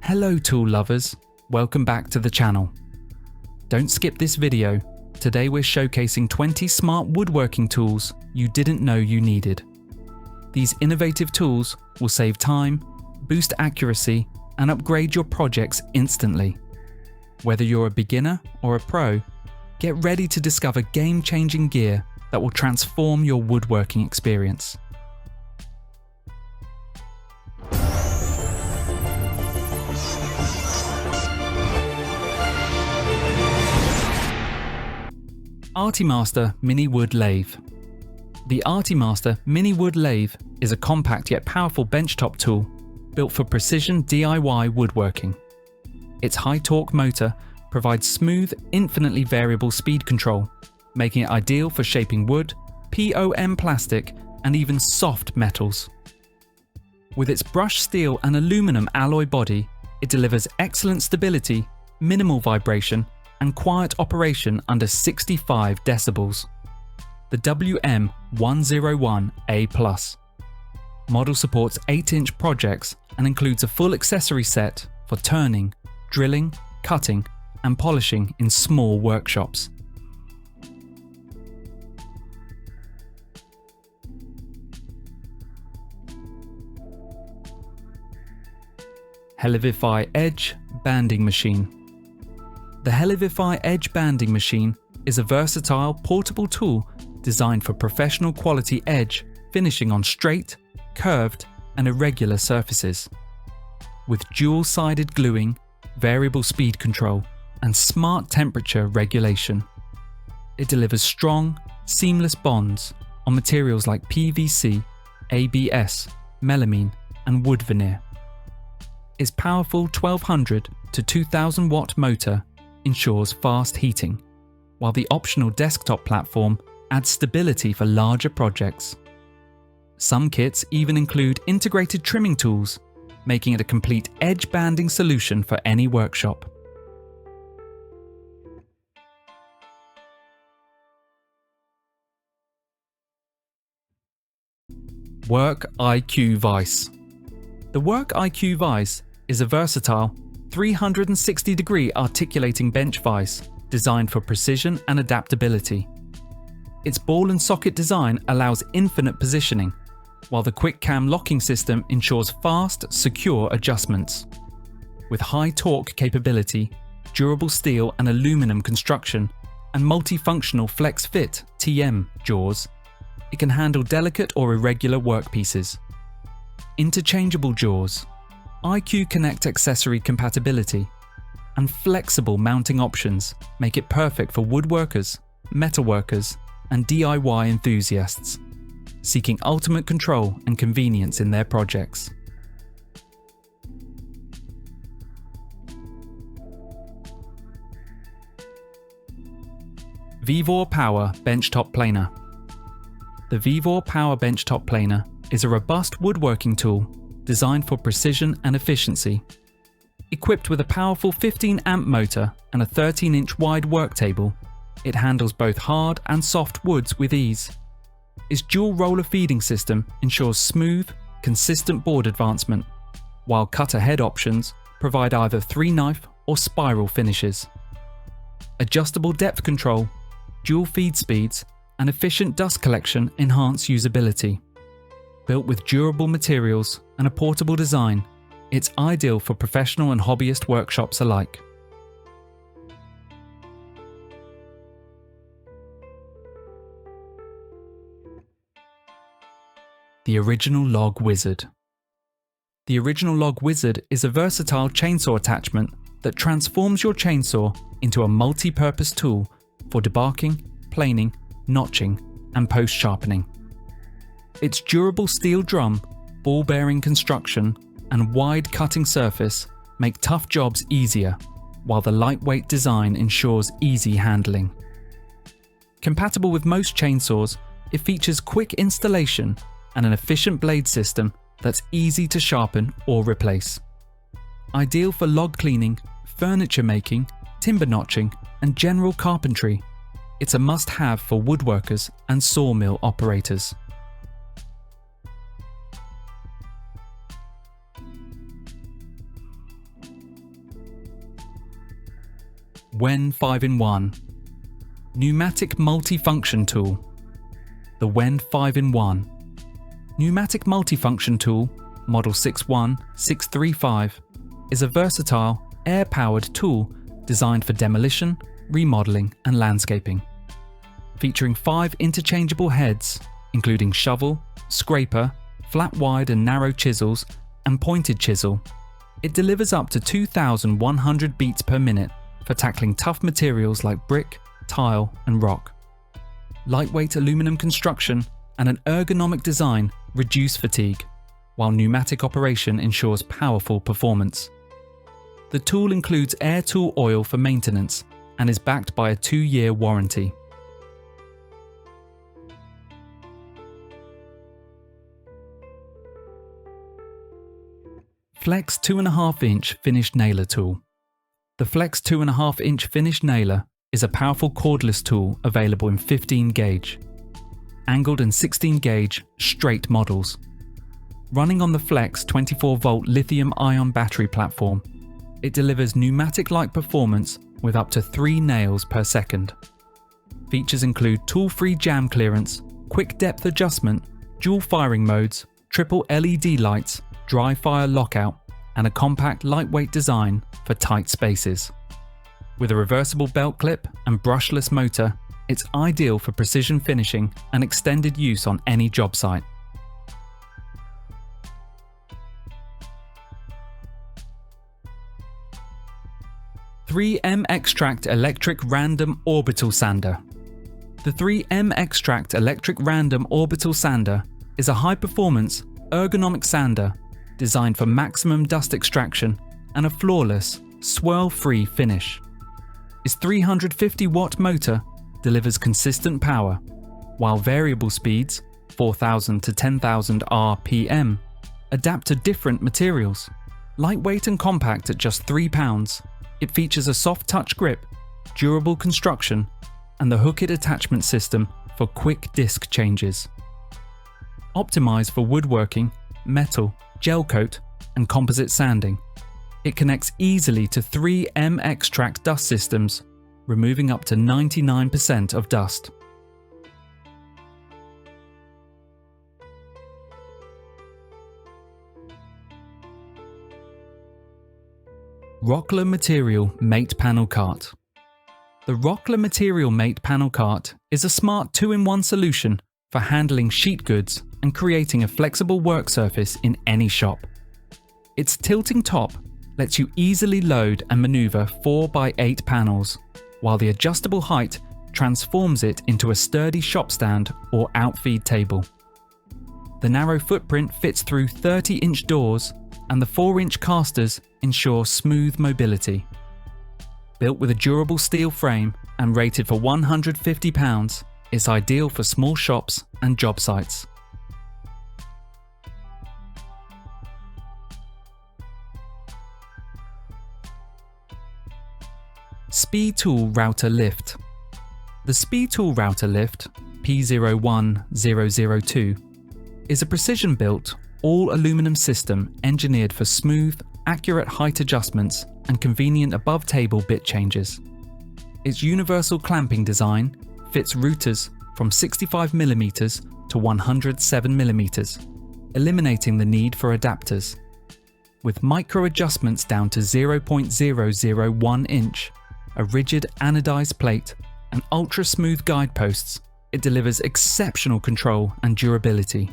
Hello tool lovers, welcome back to the channel. Don't skip this video, today we're showcasing 20 smart woodworking tools you didn't know you needed. These innovative tools will save time, boost accuracy, and upgrade your projects instantly. Whether you're a beginner or a pro, get ready to discover game-changing gear that will transform your woodworking experience. ArtyMaster Mini Wood Lathe. The ArtyMaster Mini Wood Lathe is a compact yet powerful benchtop tool built for precision DIY woodworking. Its high-torque motor provides smooth, infinitely variable speed control, making it ideal for shaping wood, POM plastic, and even soft metals. With its brushed steel and aluminum alloy body, it delivers excellent stability, minimal vibration, and quiet operation under 65 decibels. The WM101A+. Model supports 8-inch projects and includes a full accessory set for turning, drilling, cutting, and polishing in small workshops. Helivivfy Edge Banding Machine. The Helivivfy Edge Banding Machine is a versatile, portable tool designed for professional quality edge finishing on straight, curved, and irregular surfaces. With dual-sided gluing, variable speed control, and smart temperature regulation, it delivers strong, seamless bonds on materials like PVC, ABS, melamine, and wood veneer. Its powerful 1200 to 2000 watt motor ensures fast heating, while the optional desktop platform adds stability for larger projects. Some kits even include integrated trimming tools, making it a complete edge banding solution for any workshop. IQ Vise. The IQ Vise is a versatile 360-degree articulating bench vise designed for precision and adaptability. Its ball and socket design allows infinite positioning, while the quick cam locking system ensures fast, secure adjustments. With high torque capability, durable steel and aluminum construction, and multifunctional flex fit (TM) jaws, it can handle delicate or irregular workpieces. Interchangeable jaws, IQ Connect accessory compatibility, and flexible mounting options make it perfect for woodworkers, metalworkers, and DIY enthusiasts seeking ultimate control and convenience in their projects. VEVOR Power Benchtop Planer. The VEVOR Power Benchtop Planer is a robust woodworking tool designed for precision and efficiency. Equipped with a powerful 15-amp motor and a 13-inch wide work table, it handles both hard and soft woods with ease. Its dual roller feeding system ensures smooth, consistent board advancement, while cutter head options provide either 3-knife or spiral finishes. Adjustable depth control, dual feed speeds, and efficient dust collection enhance usability. Built with durable materials and a portable design, it's ideal for professional and hobbyist workshops alike. The Original Log Wizard. The Original Log Wizard is a versatile chainsaw attachment that transforms your chainsaw into a multi-purpose tool for debarking, planing, notching, and post-sharpening. Its durable steel drum, ball-bearing construction, and wide cutting surface make tough jobs easier, while the lightweight design ensures easy handling. Compatible with most chainsaws, it features quick installation and an efficient blade system that's easy to sharpen or replace. Ideal for log cleaning, furniture making, timber notching, and general carpentry, it's a must-have for woodworkers and sawmill operators. WEN 5-in-1 Pneumatic Multifunction Tool. The WEN 5-in-1 Pneumatic Multifunction Tool, Model 61635, is a versatile, air-powered tool designed for demolition, remodeling and landscaping. Featuring 5 interchangeable heads, including shovel, scraper, flat wide and narrow chisels, and pointed chisel, it delivers up to 2,100 beats per minute for tackling tough materials like brick, tile and rock. Lightweight aluminum construction and an ergonomic design reduce fatigue, while pneumatic operation ensures powerful performance. The tool includes air tool oil for maintenance and is backed by a 2-year warranty. Flex 2.5-inch Finished Nailer Tool. The Flex 2.5-inch Finished Nailer is a powerful cordless tool available in 15 gauge, angled and 16 gauge straight models. Running on the Flex 24-volt lithium-ion battery platform, it delivers pneumatic-like performance with up to 3 nails per second. Features include tool-free jam clearance, quick depth adjustment, dual firing modes, triple LED lights, dry fire lockout, and a compact lightweight design for tight spaces. With a reversible belt clip and brushless motor, it's ideal for precision finishing and extended use on any job site. Xtract Electric Random Orbital Sander. The 3M Xtract Electric Random Orbital Sander is a high-performance, ergonomic sander designed for maximum dust extraction and a flawless, swirl-free finish. Its 350-watt motor delivers consistent power, while variable speeds, 4,000 to 10,000 RPM, adapt to different materials. Lightweight and compact at just 3 pounds, it features a soft touch grip, durable construction, and the hook-it attachment system for quick disc changes. Optimized for woodworking, metal, gel coat, and composite sanding, it connects easily to 3M Xtract dust systems, removing up to 99% of dust. Rockler Material Mate Panel Cart. The Rockler Material Mate Panel Cart is a smart 2-in-1 solution for handling sheet goods and creating a flexible work surface in any shop. Its tilting top lets you easily load and maneuver 4x8 panels, while the adjustable height transforms it into a sturdy shop stand or outfeed table. The narrow footprint fits through 30-inch doors, and the 4-inch casters ensure smooth mobility. Built with a durable steel frame and rated for 150 pounds, it's ideal for small shops and job sites. SpeTool Router Lift. The SpeTool Router Lift, P01002, is a precision-built, all-aluminum system engineered for smooth, accurate height adjustments and convenient above-table bit changes. Its universal clamping design fits routers from 65mm to 107mm, eliminating the need for adapters. With micro adjustments down to 0.001 inch, a rigid anodized plate, and ultra-smooth guideposts, it delivers exceptional control and durability.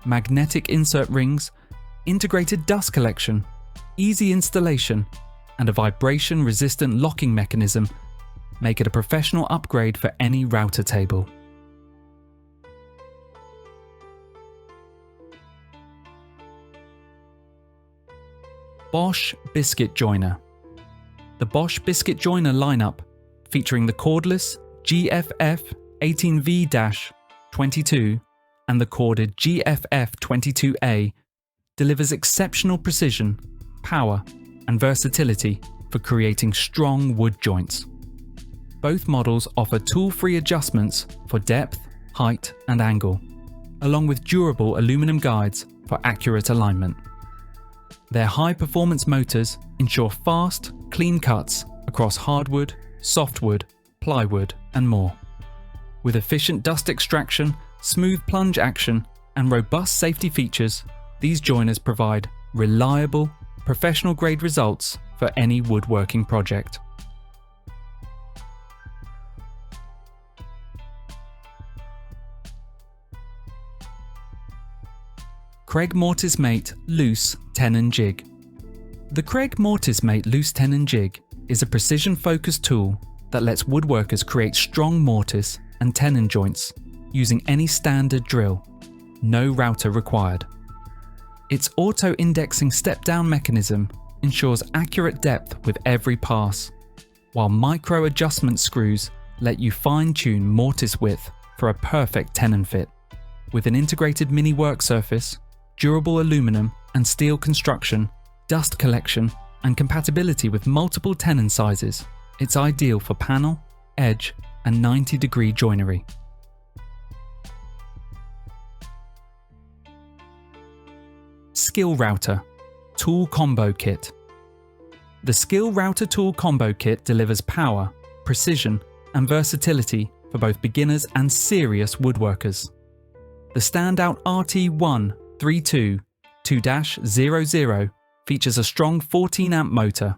Magnetic insert rings, integrated dust collection, easy installation, and a vibration-resistant locking mechanism make it a professional upgrade for any router table. BOSCH Biscuit Joiner. The BOSCH Biscuit Joiner lineup, featuring the cordless GFF18V-22 and the corded GFF22A, delivers exceptional precision, power, and versatility for creating strong wood joints. Both models offer tool-free adjustments for depth, height, and angle, along with durable aluminum guides for accurate alignment. Their high-performance motors ensure fast, clean cuts across hardwood, softwood, plywood, and more. With efficient dust extraction, smooth plunge action, and robust safety features, these joiners provide reliable, professional-grade results for any woodworking project. Kreg MortiseMate Loose Tenon Jig. The Kreg MortiseMate Loose Tenon Jig is a precision-focused tool that lets woodworkers create strong mortise and tenon joints using any standard drill, no router required. Its auto-indexing step-down mechanism ensures accurate depth with every pass, while micro-adjustment screws let you fine-tune mortise width for a perfect tenon fit. With an integrated mini work surface, durable aluminum and steel construction, dust collection, and compatibility with multiple tenon sizes, it's ideal for panel, edge, and 90-degree joinery. SKIL Router Tool Combo Kit. The SKIL Router Tool Combo Kit delivers power, precision, and versatility for both beginners and serious woodworkers. The standout RT132-2-00 features a strong 14-amp motor,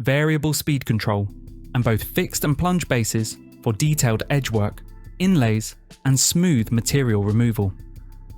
variable speed control, and both fixed and plunge bases for detailed edge work, inlays, and smooth material removal.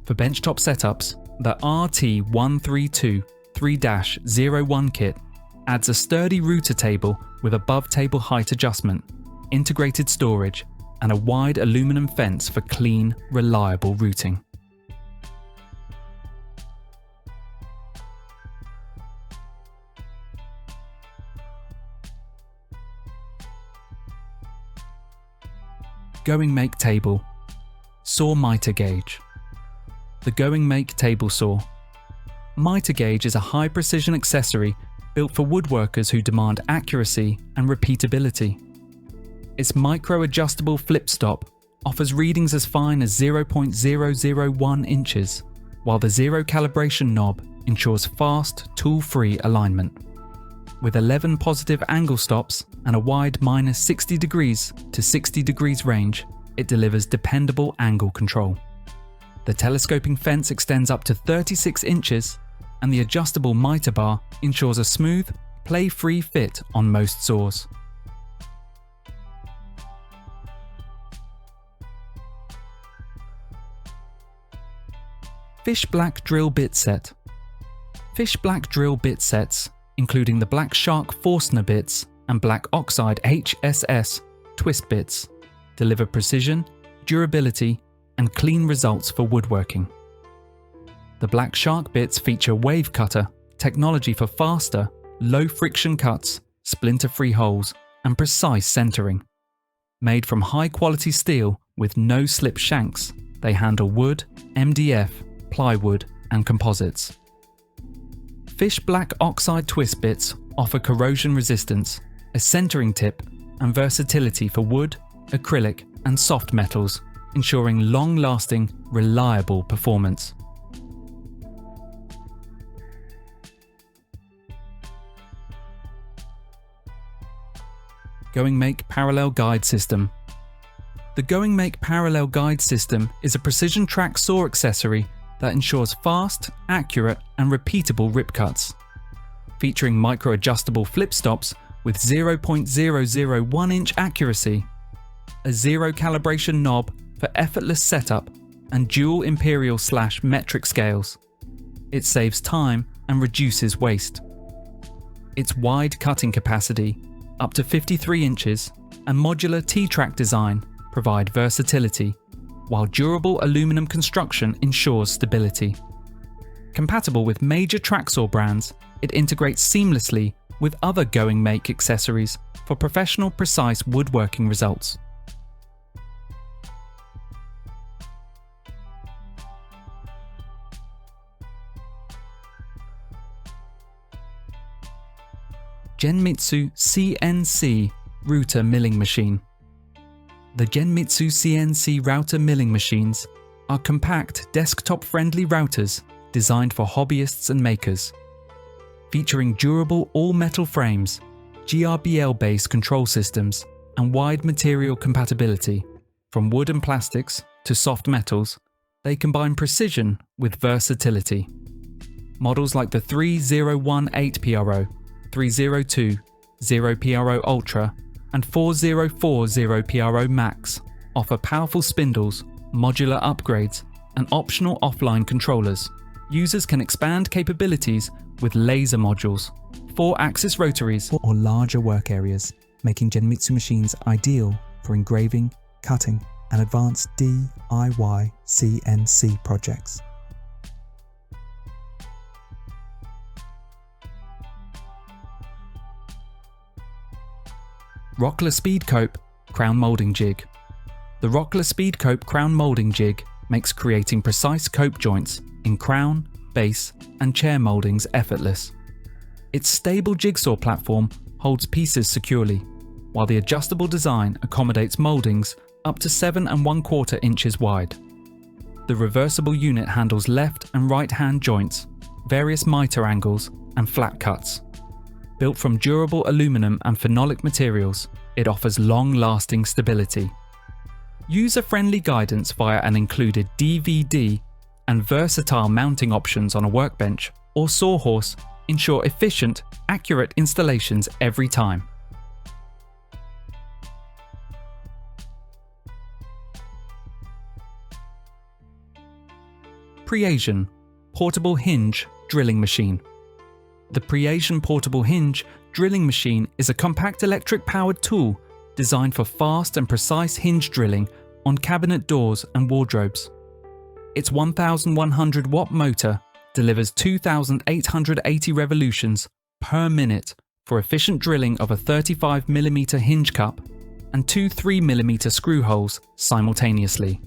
For benchtop setups, the RT132-3-01 kit adds a sturdy router table with above table height adjustment, integrated storage, and a wide aluminum fence for clean, reliable routing. GOINGMAKE Table Saw Miter Gauge. The GOINGMAKE Table Saw. Miter gauge is a high-precision accessory built for woodworkers who demand accuracy and repeatability. Its micro-adjustable flip stop offers readings as fine as 0.001 inches, while the zero calibration knob ensures fast, tool-free alignment. With 11 positive angle stops and a wide -60 degrees to 60 degrees range, it delivers dependable angle control. The telescoping fence extends up to 36 inches, and the adjustable miter bar ensures a smooth, play-free fit on most saws. Fisch Black Drill Bit Set. Fisch Black Drill Bit Sets, including the Black Shark Forstner bits and Black Oxide HSS twist bits, deliver precision, durability, and clean results for woodworking. The Black Shark bits feature wave cutter, technology for faster, low-friction cuts, splinter-free holes, and precise centering. Made from high-quality steel with no-slip shanks, they handle wood, MDF, plywood, and composites. Fisch Black Oxide twist bits offer corrosion resistance, a centering tip, and versatility for wood, acrylic, and soft metals, ensuring long-lasting, reliable performance. GOINGMAKE Parallel Guide System. The GOINGMAKE Parallel Guide System is a precision track saw accessory that ensures fast, accurate, and repeatable rip cuts. Featuring micro-adjustable flip stops with 0.001 inch accuracy, a zero calibration knob for effortless setup, and dual imperial/metric scales. It saves time and reduces waste. Its wide cutting capacity, up to 53 inches, and modular T-track design provide versatility, while durable aluminum construction ensures stability. Compatible with major track saw brands, it integrates seamlessly with other GOINGMAKE accessories for professional, precise woodworking results. Genmitsu CNC Router Milling Machine. The Genmitsu CNC router milling machines are compact, desktop-friendly routers designed for hobbyists and makers. Featuring durable all-metal frames, GRBL-based control systems, and wide material compatibility. From wood and plastics to soft metals, they combine precision with versatility. Models like the 3018 PRO, 302 0PRO Ultra, and 4040 PRO Max offer powerful spindles, modular upgrades, and optional offline controllers. Users can expand capabilities with laser modules, 4-axis rotaries, or larger work areas, making Genmitsu machines ideal for engraving, cutting, and advanced DIY CNC projects. Rockler SpeedCope Crown Molding Jig. The Rockler SpeedCope Crown Molding Jig makes creating precise cope joints in crown, base, and chair moldings effortless. Its stable jigsaw platform holds pieces securely, while the adjustable design accommodates moldings up to 7 1/4 inches wide. The reversible unit handles left and right hand joints, various miter angles, and flat cuts. Built from durable aluminum and phenolic materials, it offers long-lasting stability. User-friendly guidance via an included DVD and versatile mounting options on a workbench or sawhorse ensure efficient, accurate installations every time. PreAsion Portable Hinge Drilling Machine. The PreAsion Portable Hinge Drilling Machine is a compact electric-powered tool designed for fast and precise hinge drilling on cabinet doors and wardrobes. Its 1,100-watt motor delivers 2,880 revolutions per minute for efficient drilling of a 35mm hinge cup and 2 3mm screw holes simultaneously,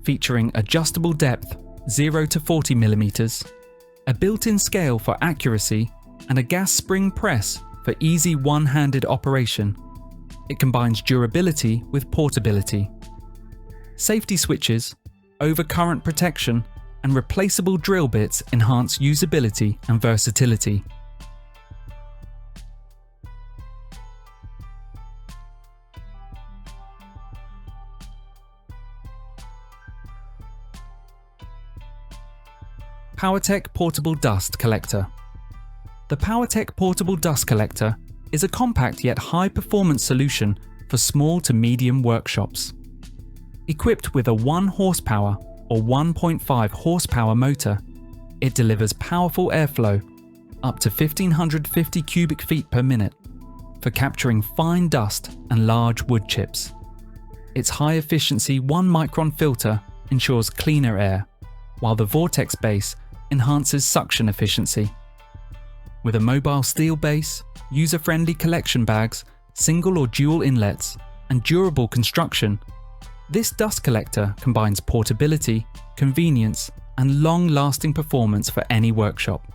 featuring adjustable depth 0 to 40mm, a built-in scale for accuracy, and a gas spring press for easy one-handed operation. It combines durability with portability. Safety switches, overcurrent protection, and replaceable drill bits enhance usability and versatility. POWERTEC Portable Dust Collector. The POWERTEC Portable Dust Collector is a compact yet high-performance solution for small to medium workshops. Equipped with a 1 horsepower or 1.5 horsepower motor, it delivers powerful airflow, up to 1,550 cubic feet per minute, for capturing fine dust and large wood chips. Its high-efficiency 1-micron filter ensures cleaner air, while the vortex base enhances suction efficiency. With a mobile steel base, user-friendly collection bags, single or dual inlets, and durable construction, this dust collector combines portability, convenience, and long-lasting performance for any workshop.